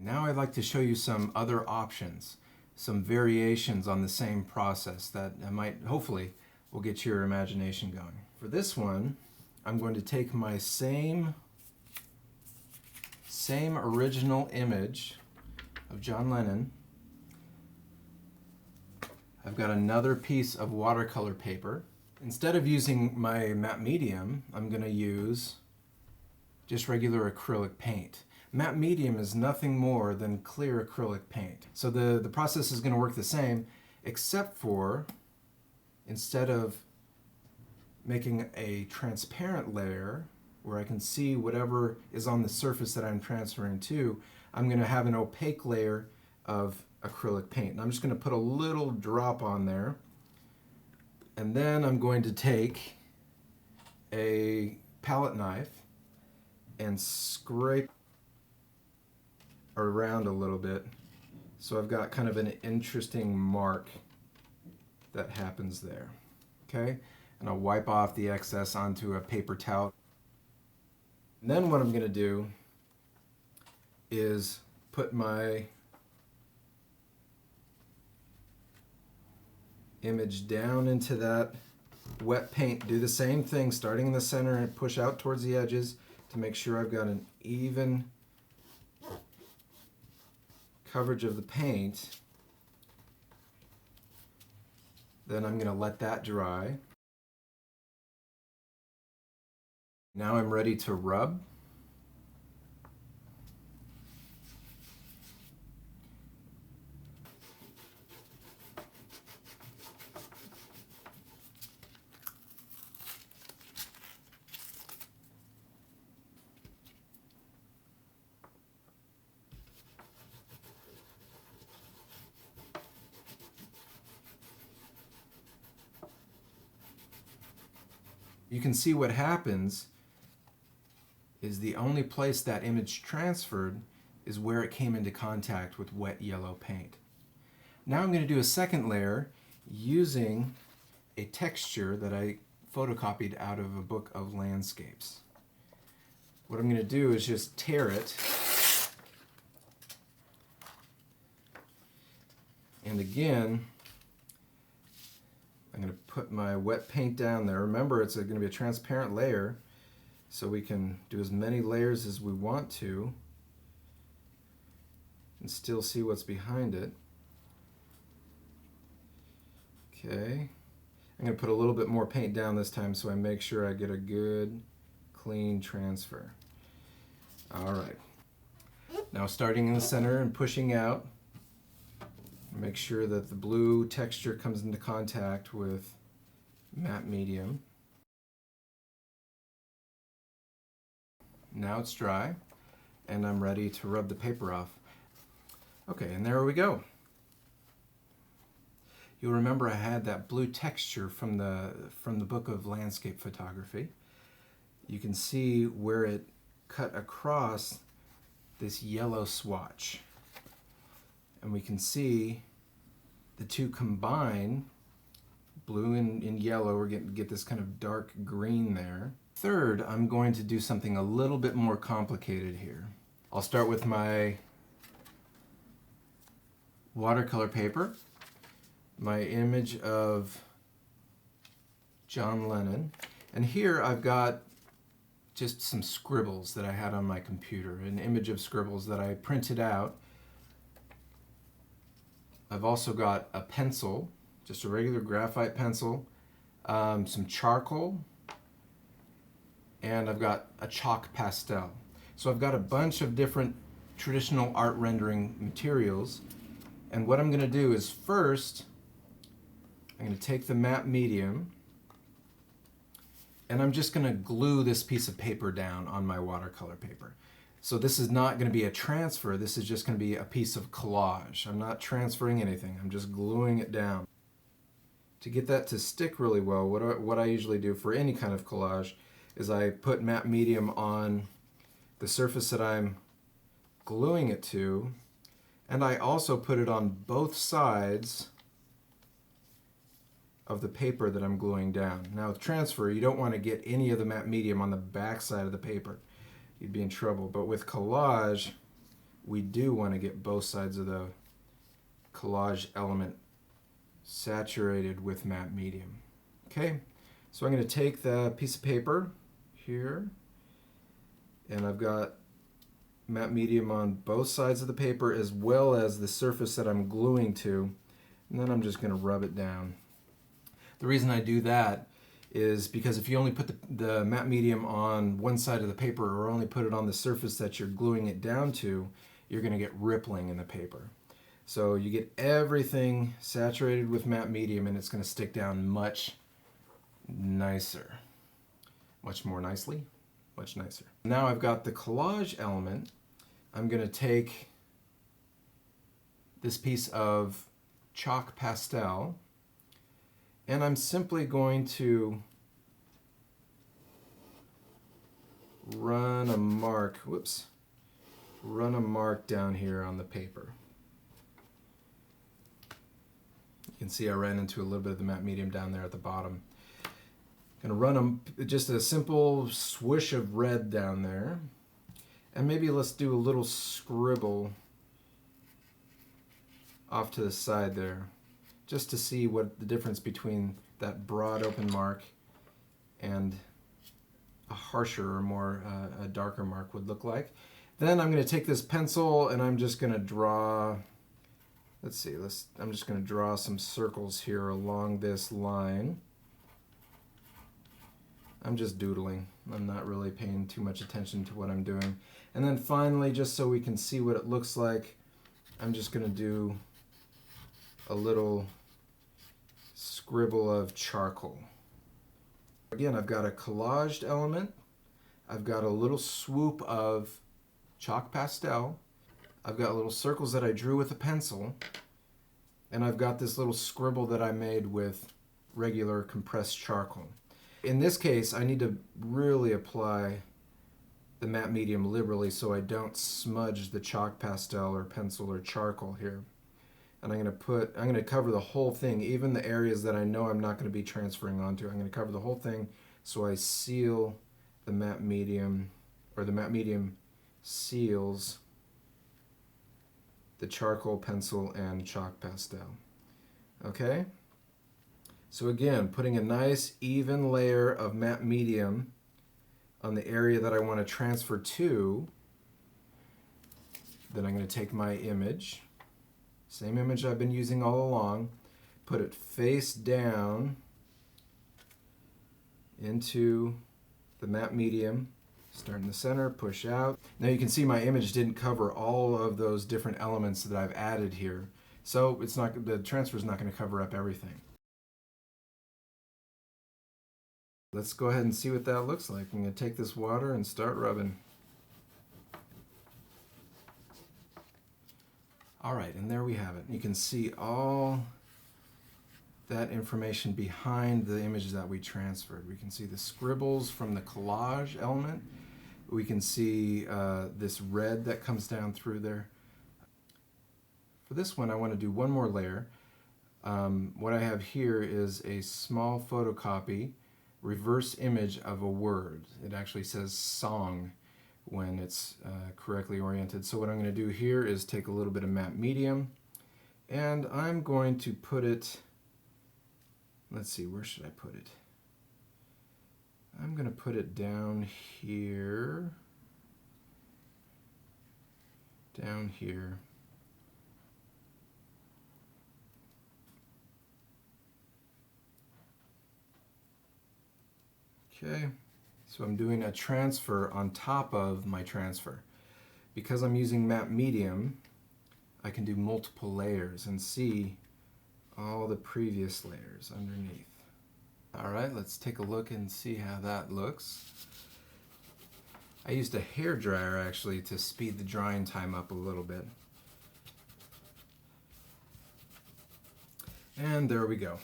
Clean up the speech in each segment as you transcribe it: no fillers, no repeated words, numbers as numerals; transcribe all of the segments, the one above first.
Now I'd like to show you some other options, some variations on the same process that might, hopefully, will get your imagination going. For this one, I'm going to take my same original image of John Lennon. I've got another piece of watercolor paper. Instead of using my matte medium, I'm going to use just regular acrylic paint. Matte medium is nothing more than clear acrylic paint. So the process is going to work the same, except for instead of making a transparent layer where I can see whatever is on the surface that I'm transferring to, I'm going to have an opaque layer of acrylic paint. And I'm just going to put a little drop on there. And then I'm going to take a palette knife and scrape around a little bit, so I've got kind of an interesting mark that happens there. Okay, and I'll wipe off the excess onto a paper towel. And then what I'm going to do is put my image down into that wet paint. Do the same thing, starting in the center and push out towards the edges to make sure I've got an even coverage of the paint. Then I'm going to let that dry. Now I'm ready to rub. You can see what happens is the only place that image transferred is where it came into contact with wet yellow paint. Now I'm going to do a second layer using a texture that I photocopied out of a book of landscapes. What I'm going to do is just tear it, and again I'm going to put my wet paint down there. Remember, it's going to be a transparent layer, so we can do as many layers as we want to and still see what's behind it. Okay, I'm going to put a little bit more paint down this time so I make sure I get a good, clean transfer. All right, now starting in the center and pushing out, make sure that the blue texture comes into contact with matte medium. Now it's dry, and I'm ready to rub the paper off. Okay, and there we go. You'll remember I had that blue texture from the book of landscape photography. You can see where it cut across this yellow swatch. And we can see the two combine, blue and yellow. We're going to get this kind of dark green there. Third, I'm going to do something a little bit more complicated here. I'll start with my watercolor paper, my image of John Lennon, and here I've got just some scribbles that I had on my computer, an image of scribbles that I printed out. I've also got a pencil, just a regular graphite pencil, some charcoal, and I've got a chalk pastel. So I've got a bunch of different traditional art rendering materials, and what I'm going to do is first I'm going to take the matte medium and I'm just going to glue this piece of paper down on my watercolor paper. So this is not going to be a transfer, this is just going to be a piece of collage. I'm not transferring anything, I'm just gluing it down. To get that to stick really well, what I usually do for any kind of collage is I put matte medium on the surface that I'm gluing it to, and I also put it on both sides of the paper that I'm gluing down. Now with transfer, you don't want to get any of the matte medium on the back side of the paper. You'd be in trouble. But with collage, we do want to get both sides of the collage element saturated with matte medium. Okay, so I'm going to take the piece of paper here, and I've got matte medium on both sides of the paper as well as the surface that I'm gluing to, and then I'm just going to rub it down. The reason I do that is because if you only put the matte medium on one side of the paper or only put it on the surface that you're gluing it down to, you're going to get rippling in the paper. So you get everything saturated with matte medium and it's going to stick down much nicer. Much more nicely, much nicer. Now I've got the collage element. I'm going to take this piece of chalk pastel and I'm simply going to run a mark down here on the paper. You can see I ran into a little bit of the matte medium down there at the bottom. I'm going to run just a simple swish of red down there. And maybe let's do a little scribble off to the side there, just to see what the difference between that broad open mark and a harsher or more a darker mark would look like. Then I'm going to take this pencil and I'm just going to draw, I'm just going to draw some circles here along this line. I'm just doodling. I'm not really paying too much attention to what I'm doing. And then finally, just so we can see what it looks like, I'm just going to do a little scribble of charcoal. Again, I've got a collaged element. I've got a little swoop of chalk pastel. I've got little circles that I drew with a pencil. And I've got this little scribble that I made with regular compressed charcoal. In this case, I need to really apply the matte medium liberally so I don't smudge the chalk pastel or pencil or charcoal here. And I'm going to cover the whole thing, even the areas that I know I'm not going to be transferring onto. I'm going to cover the whole thing so I seal the matte medium, or the matte medium seals the charcoal, pencil, and chalk pastel. Okay? So again, putting a nice even layer of matte medium on the area that I want to transfer to. Then I'm going to take my image, same image I've been using all along, put it face down into the matte medium, start in the center, push out. Now you can see my image didn't cover all of those different elements that I've added here. So the transfer is not going to cover up everything. Let's go ahead and see what that looks like. I'm going to take this water and start rubbing. All right, and there we have it. You can see all that information behind the image that we transferred. We can see the scribbles from the collage element. We can see this red that comes down through there. For this one, I want to do one more layer. What I have here is a small photocopy reverse image of a word. It actually says song when it's correctly oriented. So what I'm going to do here is take a little bit of matte medium and I'm going to put it, let's see, where should I put it? I'm going to put it down here, down here. Okay, so I'm doing a transfer on top of my transfer. Because I'm using matte medium, I can do multiple layers and see all the previous layers underneath. All right, let's take a look and see how that looks. I used a hair dryer actually to speed the drying time up a little bit. And there we go.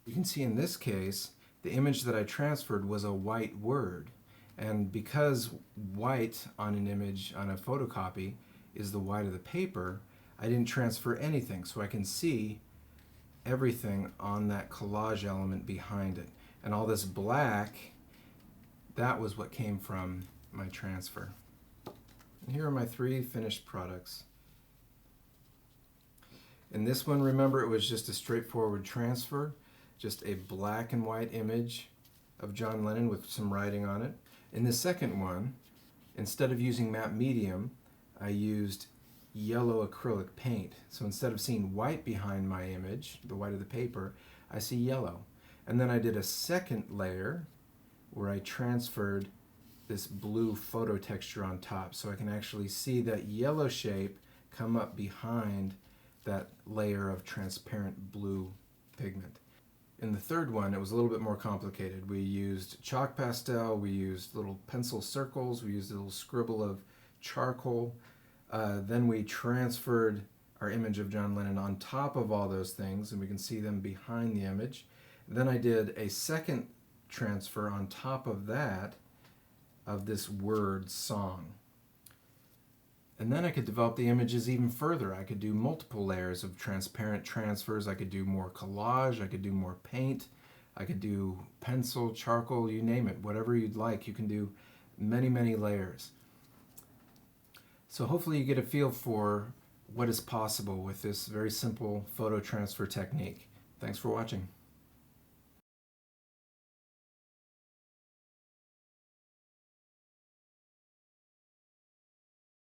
You can see in this case, the image that I transferred was a white word. And because white on an image, on a photocopy, is the white of the paper, I didn't transfer anything. So I can see everything on that collage element behind it. And all this black, that was what came from my transfer. Here are my 3 finished products. In this one, remember, it was just a straightforward transfer, just a black and white image of John Lennon with some writing on it. In the second one, instead of using matte medium, I used yellow acrylic paint. So instead of seeing white behind my image, the white of the paper, I see yellow. And then I did a second layer where I transferred this blue photo texture on top, so I can actually see that yellow shape come up behind that layer of transparent blue pigment. In the third one, it was a little bit more complicated. We used chalk pastel, we used little pencil circles, we used a little scribble of charcoal. Then we transferred our image of John Lennon on top of all those things, and we can see them behind the image. Then I did a second transfer on top of that of this word song. And then I could develop the images even further. I could do multiple layers of transparent transfers. I could do more collage. I could do more paint. I could do pencil, charcoal, you name it. Whatever you'd like. You can do many, many layers. So hopefully you get a feel for what is possible with this very simple photo transfer technique. Thanks for watching.